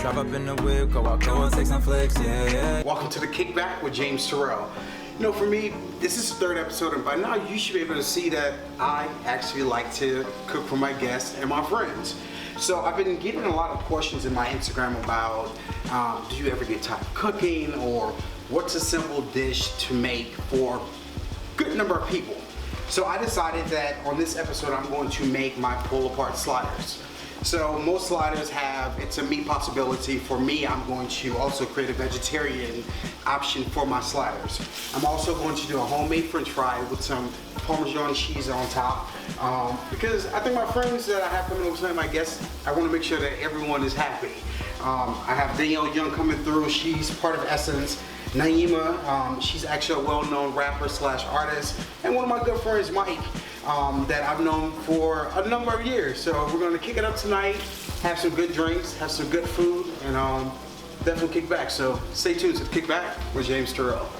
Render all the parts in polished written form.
Drive up in the whip, go out, go and take some flicks, yeah. Welcome to the Kickback with James Terrell. You know, for me, this is the third episode, and by now you should be able to see that I actually like to cook for my guests and my friends. So I've been getting a lot of questions in my Instagram about, do you ever get tired of cooking, or what's a simple dish to make for a good number of people? So I decided that on this episode I'm going to make my pull-apart sliders. So most sliders have, it's a meat possibility. For me, I'm going to also create a vegetarian option for my sliders. I'm also going to do a homemade French fry with some Parmesan cheese on top, because I think my friends that I have coming over tonight, my guests, I want to make sure that everyone is happy. I have Danielle coming through. She's part of Essence. Nyemiah, she's actually a well-known rapper slash artist, and one of my good friends, Mike, that I've known for a number of years. So we're going to kick it up tonight, have some good drinks, have some good food, and definitely kick back. So stay tuned to the Kickback with James Terrell.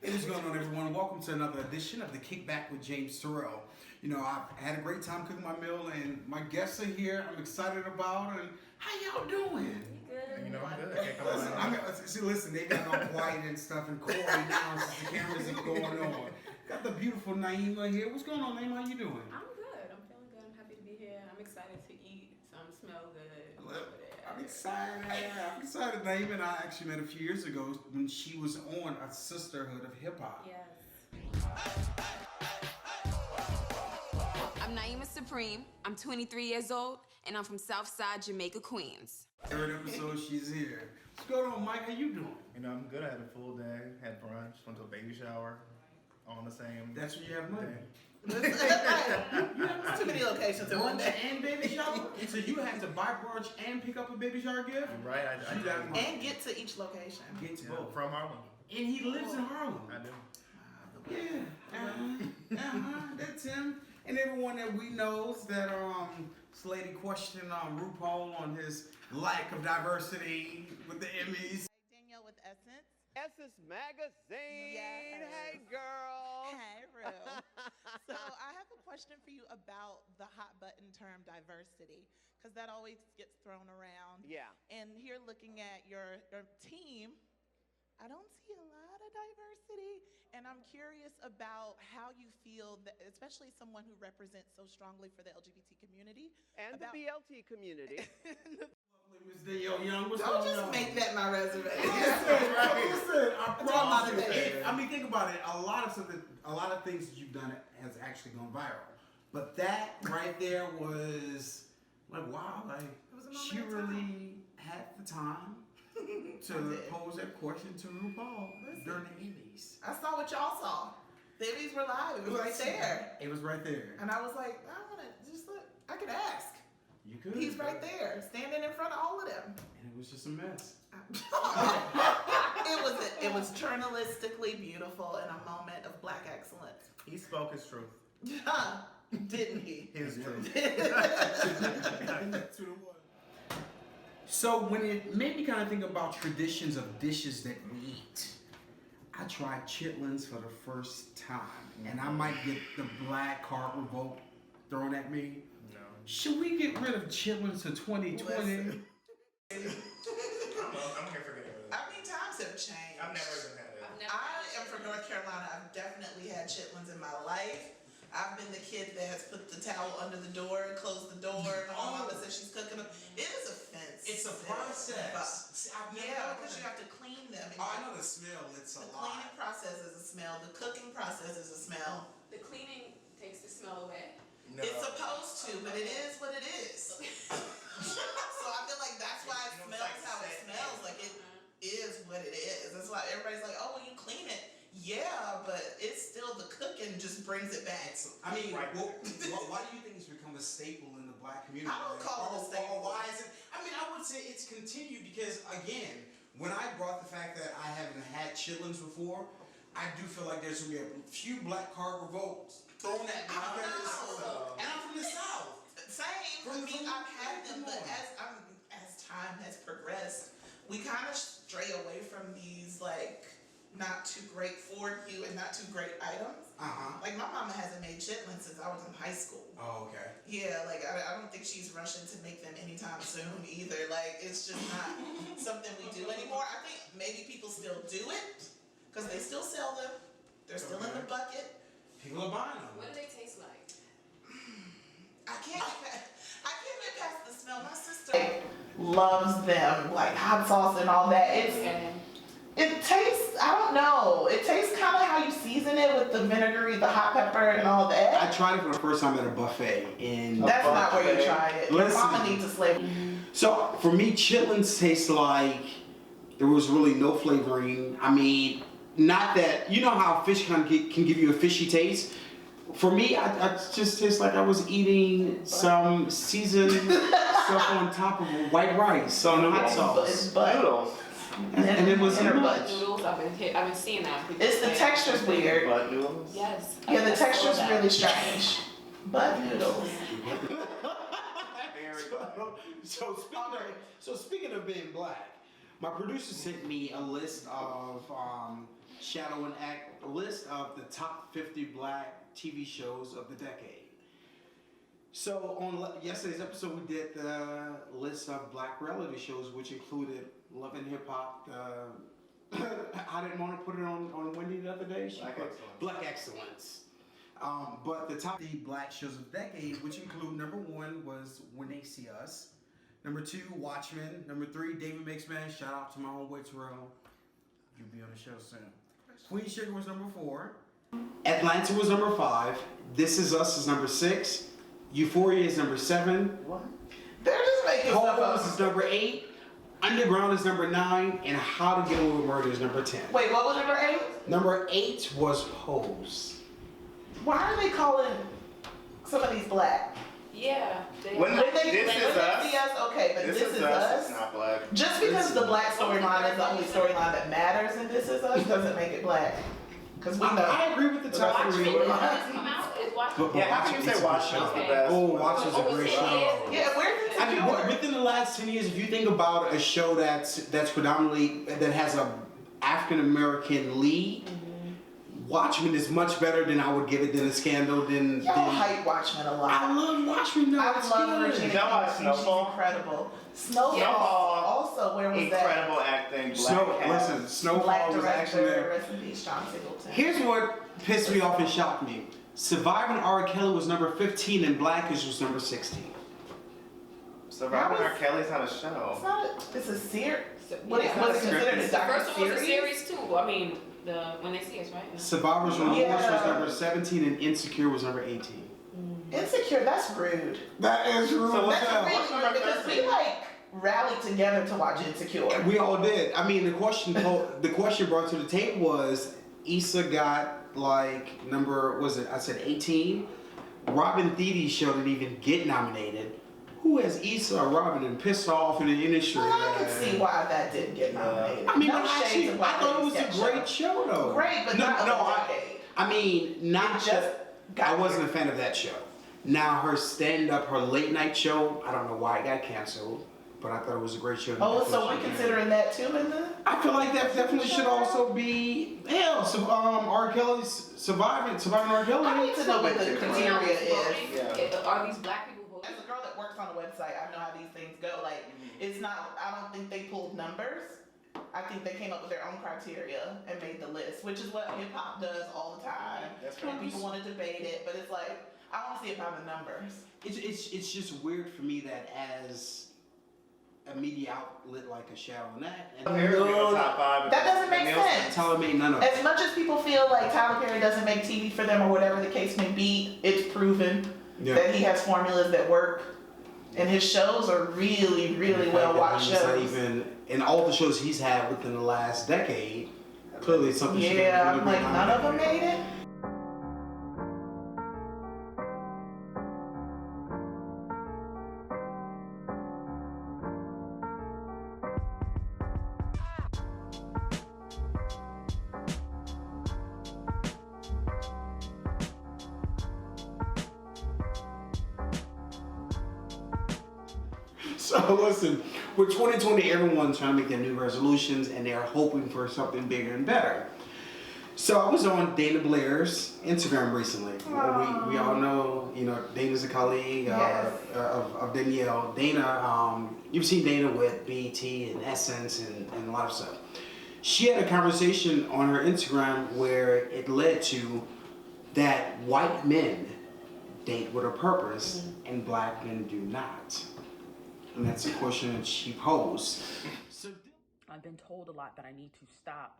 What's going on, everyone? Welcome to another edition of the Kickback with James Terrell. You know, I've had a great time cooking my meal, and my guests are here. I'm excited about, and how y'all doing? Good. You know, I'm good. Listen, they got all quiet and stuff and coy now since the cameras are going on. Got the beautiful Nyemiah here. What's going on, Nyemiah? How you doing? I'm good. I'm feeling good. I'm happy to be here. I'm excited to eat. Some smell good. I'm excited. I'm excited. Nyemiah and I actually met a few years ago when she was on a Sisterhood of Hip Hop. Yes. I'm Nyemiah Supreme. I'm 23 years old, and I'm from Southside Jamaica, Queens. Third episode, she's here. What's going on, Mike? How you doing? You know, I'm good. I had a full day, had brunch, went to a baby shower, all on the same. That's where you have money. You have too many locations in one Brunch day. and baby shower? So you had to buy brunch and pick up a baby shower gift? Right, I You got money. And get to each location. Get to yeah, both. from Harlem. And he lives in Harlem. I do. Yeah, that's him. And everyone that we knows that this lady questioned RuPaul on his lack of diversity with the Emmys. Danielle with Essence. Essence Magazine. Yes. Hey, girl. Hey, Rue. So I have a question for you about the hot button term diversity, because that always gets thrown around. Yeah. And here looking at your team, I don't see a lot of diversity, and I'm curious about how you feel, that, especially someone who represents so strongly for the LGBT community. And the BLT community. Miss Danielle, what's Don't going just on? make that my resume. Listen, I promise you. it. I mean, think about it. A lot of things that you've done has actually gone viral. But that right there was like, wow, like was a moment she in really had the time to pose that question to RuPaul during the Emmys. I saw what y'all saw. The Emmys were live. It was right there. It was right there. And I was like, I want to just look. I could ask. You could. He's right there, standing in front of all of them. And it was just a mess. It was journalistically beautiful and a moment of Black excellence. He spoke his truth. Didn't he? His truth. That's what it was. So when it made me kind of think about traditions of dishes that we eat, I tried chitlins for the first time, and I might get the black card revolt thrown at me. No. Should we get rid of chitlins to 2020? Listen. I'm here for getting rid of it. I mean, times have changed. I've never even had it. I am from North Carolina. I've definitely had chitlins in my life. I've been the kid that has put the towel under the door and closed the door. And my mama says she's cooking them. It is offensive. It's a process. Yeah, because you have to clean them. Oh, I know the smell. It's a The lot. cleaning process is a smell. The cooking process is a smell. The cleaning takes the smell away. No. It's supposed to, but it is what it is. So I feel like that's why it smells how it smells. Like it is what it is. That's why everybody's like, oh, well, you clean it. Yeah, but it's still the cooking just brings it back. I mean, why do you think it's become a staple in the Black community? I don't call it a staple. Or why is it? I mean, I would say it's continued because, again, when I brought the fact that I haven't had chitlins before, I do feel like there's going to be a few black card revolts thrown at me. And I'm from the South. Same. I mean, I've had them, but as time has progressed, we kind of stray away from these like not too great for you and not too great items. Like my mama hasn't made chitlins since I was in high school. Oh, okay. Yeah, like I don't think she's rushing to make them anytime soon either. Like it's just not something we do anymore. I think maybe people still do it because they still sell them. They're still in the bucket. People are buying them. What do they taste like? I can't get past the smell. My sister loves them, like hot sauce and all that. It tastes, I don't know. It tastes kind of how you season it with the vinegary, the hot pepper, and all that. I tried it for the first time at a buffet. That's not where you try it. Your mama needs a flavor. So for me, chitlins taste like there was really no flavoring. I mean, not that, you know how fish can give you a fishy taste? For me, I just taste like I was eating some seasoned stuff on top of white rice on hot sauce. Noodles. And it was Butt noodles. I've been seeing that. It's the texture's weird. Butt noodles? Yes. Yeah, the texture's really strange. Butt noodles. So speaking of being black, my producer sent me a list of Shadow and Act, a list of the top 50 black TV shows of the decade. So on yesterday's episode, we did the list of black reality shows, which included Love and Hip Hop. I didn't want to put it on Wendy the other day. Black Excellence. But the top 50 black shows of the decade, which include number 1 was When They See Us. Number 2, Watchmen. Number 3, David Makes Man. Shout out to my homeboy Terrell. You'll be on the show soon. Queen Sugar was number 4. Atlanta was number 5. This Is Us is number 6. Euphoria is number 7. What? They're just making stuff up. is number 8. Underground is number 9. And How to Get Away with Murder is number 10. Wait, what was number 8? Number 8 was Pose. Why are they calling some of these black? Yeah. When This Is Us. Okay, but This Is Us is not black. Just because the black storyline is the only storyline that matters in This Is Us doesn't make it black. Because we know. I agree with the top 3. Yeah, how can you say Watchmen's the best? Oh, Watchmen's a great show. Yeah, where's Insecure? Within the last 10 years, if you think about a show that's predominantly, that has a African American lead, Watchmen is much better than I would give it than a Scandal. Y'all hype Watchmen a lot. I love Watchmen though. I love Regina. You know what, She's Snowfall? incredible. Snowfall. Also, where was that? Incredible acting. Listen, Snowfall Black was actually director, there. rest in peace, John Singleton. Here's what pissed me off and shocked me. Surviving R. Kelly was number 15 and Blackish was number 16. Surviving R. Kelly's not a show. It's not it's a series. What Yeah. was it considered a The first one was a docu-series? series too. I mean, When They See Us, right? Survivor's Remorse Yeah. was number 17 and Insecure was number 18. Insecure, that's rude. That is rude. So what's That's that? really rude because we rallied together to watch Insecure. We all did. I mean, the question brought to the table was Issa got number, I said 18? Robin Thede show didn't even get nominated. Who has Issa or Robin and pissed off in the industry? Well, I can see why that didn't get nominated. I mean, No but shades actually, of I Black thought it was Ladies a great show though. Great, but not of the decade. I mean, not It just. just got I wasn't here. a fan of that show. Now her stand-up, her late-night show, I don't know why it got canceled, but I thought it was a great show. Oh, so we're considering that too in the... I feel like that definitely should also be R. Kelly's Surviving R. Kelly. I need to know what the criteria is. Yeah. Are these black people voting? As a girl that works on a website, I know how these things go. It's not, I don't think they pulled numbers. I think they came up with their own criteria and made the list, which is what hip hop does all the time. That's And right. people want to debate it, but it's like, I want to see it by the numbers. It's just weird for me that as a media outlet like a Shadow and Act, and Top 5. That doesn't make sense. Tyler made none of it. As much as people feel like Tyler Perry doesn't make TV for them or whatever the case may be, it's proven that he has formulas that work. And his shows are really, really well watched He's not shows. even in all the shows he's had within the last decade. Clearly, it's something. Yeah, I'm really like, none of them made it. So listen, with 2020, everyone's trying to make their new resolutions and they're hoping for something bigger and better. So I was on Dana Blair's Instagram recently. We all know, Dana's a colleague of Danielle. Dana, you've seen Dana with BET and Essence and a lot of stuff. She had a conversation on her Instagram where it led to that white men date with a purpose and black men do not. And that's a question that she posed. So I've been told a lot that I need to stop.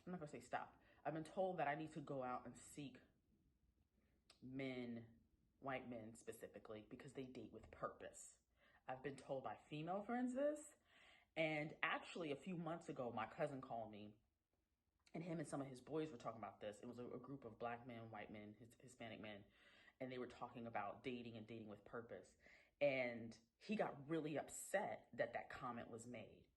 I'm not gonna say stop. I've been told that I need to go out and seek men, white men specifically, because they date with purpose. I've been told by female friends this, and actually a few months ago, my cousin called me, and him and some of his boys were talking about this. It was a group of black men, white men, Hispanic men, and they were talking about dating and dating with purpose. And he got really upset that comment was made.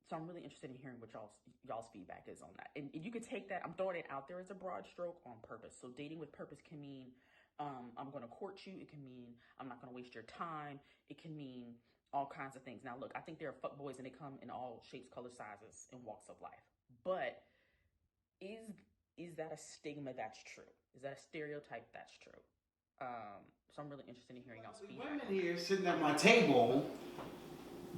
So I'm really interested in hearing what y'all's feedback is on that. And you could take that, I'm throwing it out there as a broad stroke, on purpose. So dating with purpose can mean I'm going to court you. It can mean I'm not going to waste your time. It can mean all kinds of things. Now, look, I think there are fuckboys and they come in all shapes, colors, sizes, and walks of life. But is that a stigma that's true? Is that a stereotype that's true? So I'm really interested in hearing y'all's feedback. Women here sitting at my table,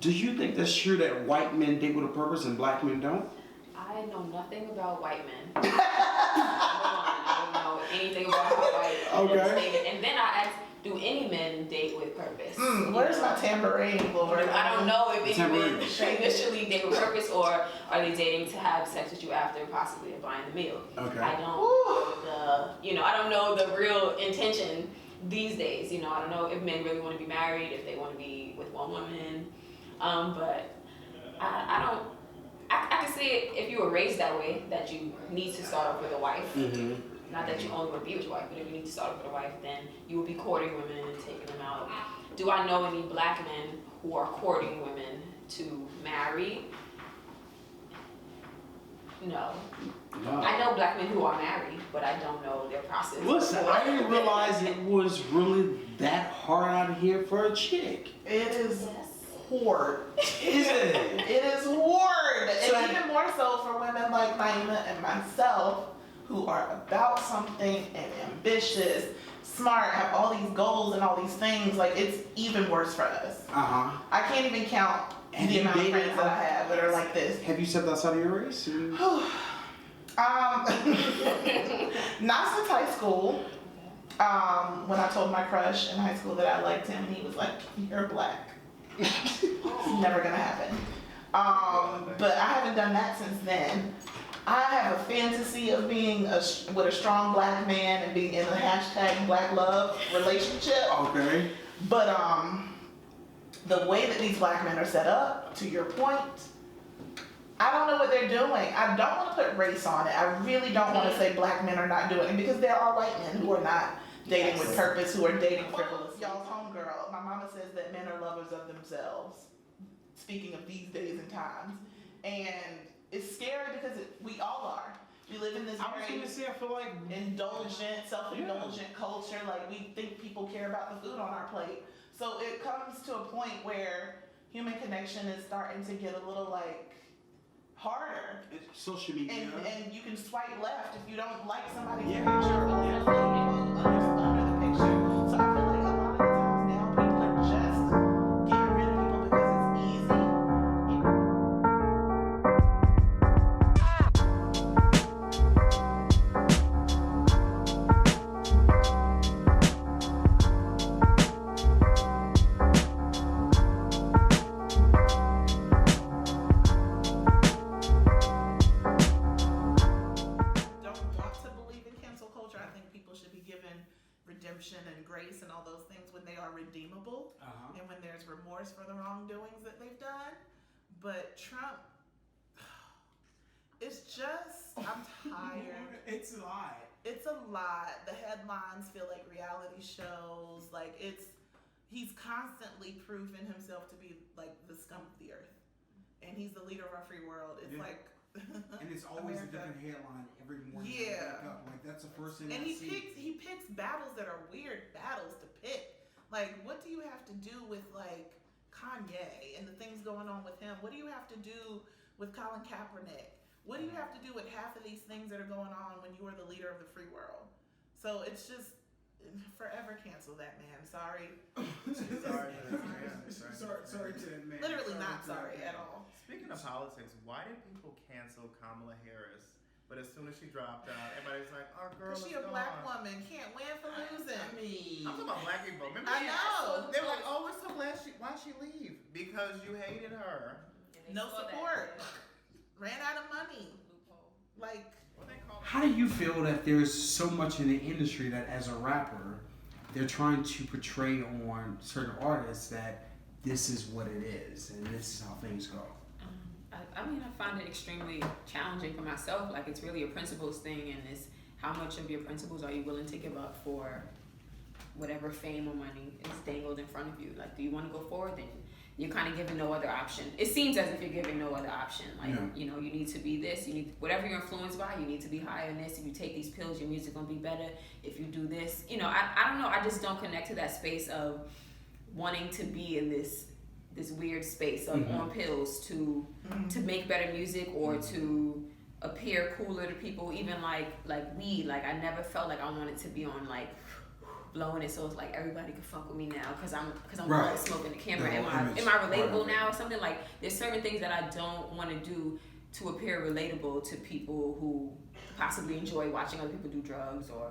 do you think that's true that white men date with a purpose and black men don't? I know nothing about white men. I don't know anything about how white men date. And then I asked, do any men date with purpose? Where's my tambourine, Lord? I don't know if any men initially date with purpose, or are they dating to have sex with you after possibly buying the meal. Okay. I don't know the real intention these days. I don't know if men really want to be married, if they want to be with one woman. But I can see it if you were raised that way, that you need to start off with a wife. Mm-hmm. Not that you only want to be with your wife, but if you need to start off with a wife, then you will be courting women and taking them out. Do I know any black men who are courting women to marry? No. I know black men who are married, but I don't know their process. Listen, I didn't realize it was really that hard out here for a chick. It is hard. Is it? It is hard. And even more so for women like Nyemiah and myself, who are about something and ambitious, smart, have all these goals and all these things. Like, it's even worse for us. I can't even count the amount of friends that I have that are like this. Have you stepped outside of your race? Not since high school. When I told my crush in high school that I liked him, he was like, "You're black." It's never gonna happen. But I haven't done that since then. I have a fantasy of being with a strong black man and being in a hashtag black love relationship. Okay. But the way that these black men are set up, to your point, I don't know what they're doing. I don't want to put race on it. I really don't want to say black men are not doing it, because there are white men who are not dating with purpose, who are dating frivolous. Y'all's homegirl, my mama says that men are lovers of themselves. Speaking of these days and times. And it's scary because we all are. We live in this very indulgent, self-indulgent culture. Like, we think people care about the food on our plate. So it comes to a point where human connection is starting to get a little harder. It's social media. And you can swipe left if you don't like somebody's picture or under the picture. So I feel like a lot of the times now people are just getting rid of people because it's easy. And grace and all those things when they are redeemable, and when there's remorse for the wrongdoings that they've done. But Trump, it's just, I'm tired. It's a lot. It's a lot. The headlines feel like reality shows. Like, he's constantly proving himself to be like the scum of the earth, and he's the leader of our free world. It's like. And it's always a different headline every morning. Yeah. I wake up. Like, that's the first thing and I see. he picks battles that are weird battles to pick. Like, what do you have to do with like Kanye and the things going on with him? What do you have to do with Colin Kaepernick? What do you have to do with half of these things that are going on when you are the leader of the free world? So it's just forever cancel that man. Sorry. Sorry to that man. Literally not sorry at all. Speaking of politics, why did people cancel Kamala Harris? But as soon as she dropped out, everybody's like, "Our girl is Because she a black woman, can't win for losing." I mean, I'm talking about black people. Remember I know. They were like, "Oh, we're so glad why'd she leave? Because you hated her." No support. Ran out of money. Like, how do you feel that there's so much in the industry that as a rapper, they're trying to portray on certain artists that this is what it is and this is how things go? I mean, I find it extremely challenging for myself. Like, it's really a principles thing, and it's how much of your principles are you willing to give up for whatever fame or money is dangled in front of you. Like, do you want to go forward? Then you're kind of given no other option. It seems as if you're given no other option. Like, you know, you need to be this. You need whatever you're influenced by. You need to be higher in this. If you take these pills, your music gonna be better. If you do this, you know, I don't know. I just don't connect to that space of wanting to be in this weird space of on pills to make better music or to appear cooler to people. Even like weed. Like, I never felt like I wanted to be on like blowing it so it's like everybody can fuck with me now because I'm right. Smoking the camera. Am I relatable now or something? Like, there's certain things that I don't want to do to appear relatable to people who possibly enjoy watching other people do drugs or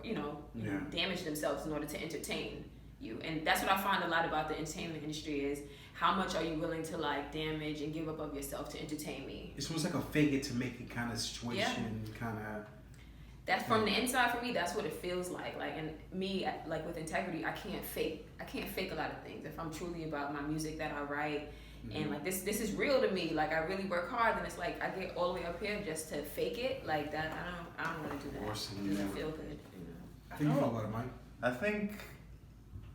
damage themselves in order to entertain you. And that's what I find a lot about the entertainment industry is how much are you willing to like damage and give up of yourself to entertain me? It's almost like a fake it to make it kind of situation, kind of. That's from the inside for me. That's what it feels like. Like, and me, like with integrity, I can't fake a lot of things. If I'm truly about my music that I write, and like this is real to me. Like, I really work hard, and it's like I get all the way up here just to fake it. Like that, I don't want to do that. It doesn't feel good. How do you feel about it, Mike? I think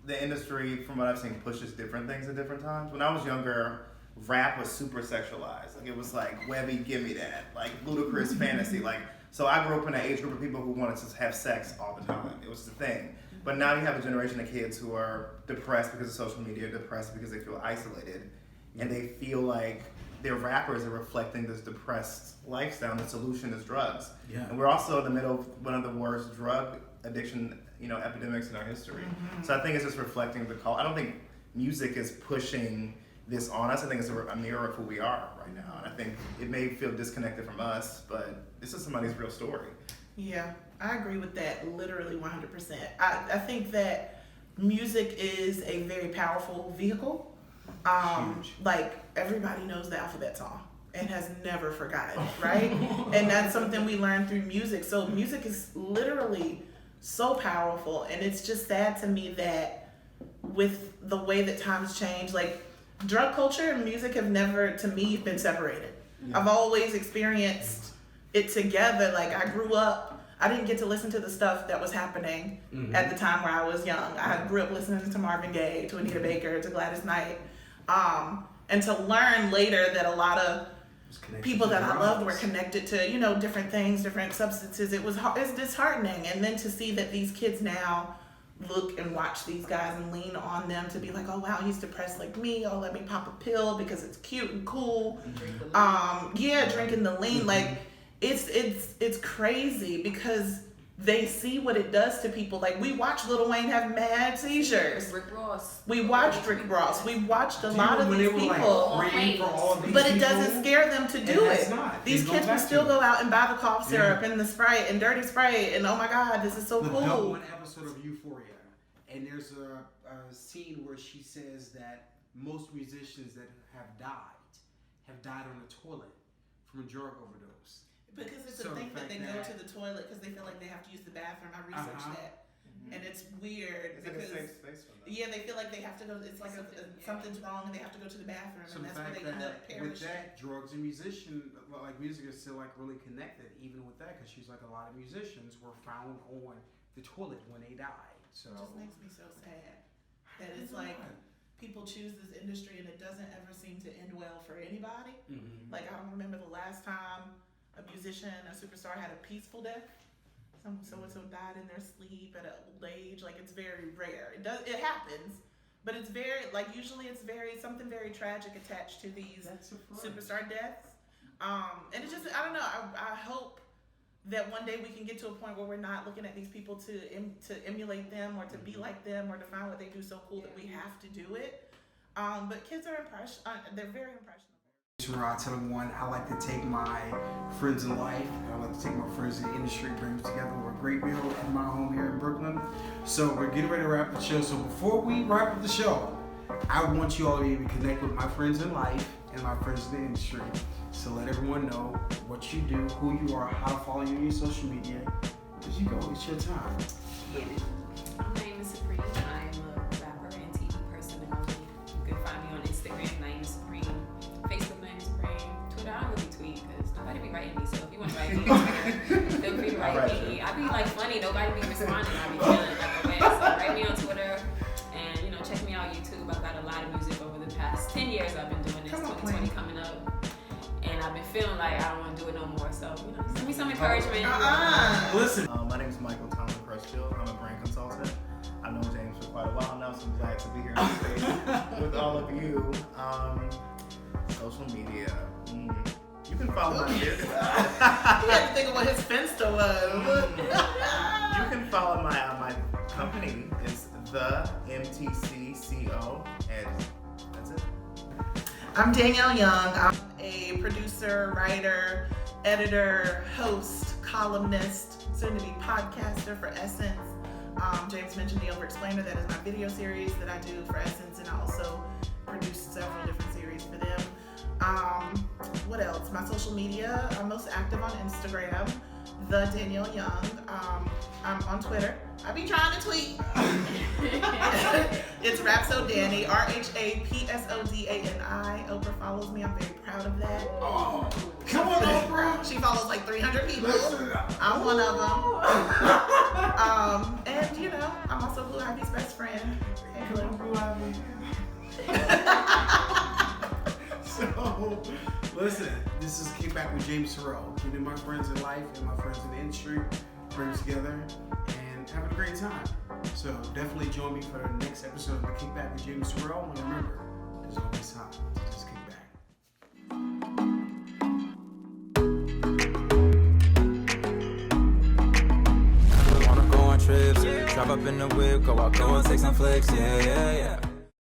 the industry, from what I've seen, pushes different things at different times. When I was younger, rap was super sexualized. Like, it was like, Webby, give me that. Like, ludicrous fantasy. Like, so I grew up in an age group of people who wanted to have sex all the time. It was the thing. But now you have a generation of kids who are depressed because of social media, depressed because they feel isolated, and they feel like their rappers are reflecting this depressed lifestyle, and the solution is drugs. Yeah. And we're also in the middle of one of the worst drug addiction, epidemics in our history. So I think it's just reflecting the call. I don't think music is pushing this on us. I think it's a mirror of who we are right now. And I think it may feel disconnected from us, but this is somebody's real story. Yeah, I agree with that literally 100%. I think that music is a very powerful vehicle. Like, everybody knows the alphabet song and has never forgotten it, right? And that's something we learn through music. So music is literally so powerful, and it's just sad to me that with the way that times change, like, drug culture and music have never, to me, been separated. Yeah. I've always experienced it together. Like, I grew up, I didn't get to listen to the stuff that was happening at the time where I was young. I grew up listening to Marvin Gaye, to Anita Baker, to Gladys Knight. And to learn later that a lot of people that I loved were connected to, different things, different substances. It's disheartening. And then to see that these kids now look and watch these guys and lean on them to be like, oh wow, he's depressed like me. Oh, let me pop a pill because it's cute and cool. Drinking the lean. Like, it's crazy because they see what it does to people. Like, we watched Lil Wayne have mad seizures. Rick Ross. We watched Rick Ross. We watched a lot of these people. But it doesn't scare them to do it. These kids will still go out and buy the cough syrup and the Sprite and dirty Sprite and oh my God, this is so cool. One episode of Euphoria, and there's a scene where she says that most musicians that have died on the toilet from a drug overdose. Because it's a thing that they go to the toilet because they feel like they have to use the bathroom. I researched that. And it's weird because like a safe space for them. They feel like they have to go. It's like something's wrong and they have to go to the bathroom, so and that's where they end up perishing. With that, drugs and music is still like really connected, even with that, because she's like a lot of musicians were found on the toilet when they died. So it just makes me so sad that it's like people choose this industry and it doesn't ever seem to end well for anybody. Like, I don't remember the last time a musician, a superstar, had a peaceful death. So-and-so died in their sleep at an old age. Like, it's very rare. It happens, but it's very, like, usually it's something very tragic attached to these superstar deaths. And it just, I don't know. I hope that one day we can get to a point where we're not looking at these people to emulate them or to be like them or to find what they do so cool that we have to do it. But kids are they're very impressionable. I tell everyone I like to take my friends in life, I like to take my friends in the industry, bring them together over a great meal at my home here in Brooklyn. So we're getting ready to wrap the show. So before we wrap up the show, I want you all to be able to connect with my friends in life and my friends in the industry. So let everyone know what you do, who you are, how to follow you on your social media. As you go, it's your time. I'm Nyemiah Supreme. I'm a rapper and TV personality. You can find me on Instagram, Nyemiah Supreme, Facebook, Nyemiah Supreme, Twitter. I don't really tweet because nobody be writing me. So if you want to write me on Twitter, feel free to write me. I be like funny. Nobody be responding. I be feeling like a mess. So write me on Twitter and check me out on YouTube. I've got a lot of music over the past 10 years. I've been doing this. 2020 coming up. And I've been feeling like I don't want to do it no more. So, send me some encouragement. Listen. My name is Michael Tomlin, Crutchfield. I'm a brand consultant. I've known James for quite a while now, so I'm glad to be here on stage with all of you. Social media. You can follow my business. He had to think of what his Finsta was. You can follow my company. It's the MTCCO, and that's it. I'm Danielle Young. I'm a producer, writer, editor, host, columnist, soon to be podcaster for Essence. James mentioned The Overexplainer. That is my video series that I do for Essence, and I also produce several different series for them. What else? My social media, I'm most active on Instagram, the Danielle Young. I'm on Twitter. I be trying to tweet. It's RhapsoDani, RhapsODani. Oprah follows me. I'm very proud of that. Oh, come on, Oprah. She follows like 300 people. I'm one of them. And I'm also Blue Ivy's best friend. Hey, Blue Ivy. So, listen, this is Kickback with James Terrell. Getting my friends in life and my friends in the industry, bring them together and having a great time. So definitely join me for the next episode of the Kickback with James Terrell. And remember, there's always time to just kick back. Wanna go on trips, drive up in the whip, go out, go and take some flicks, yeah.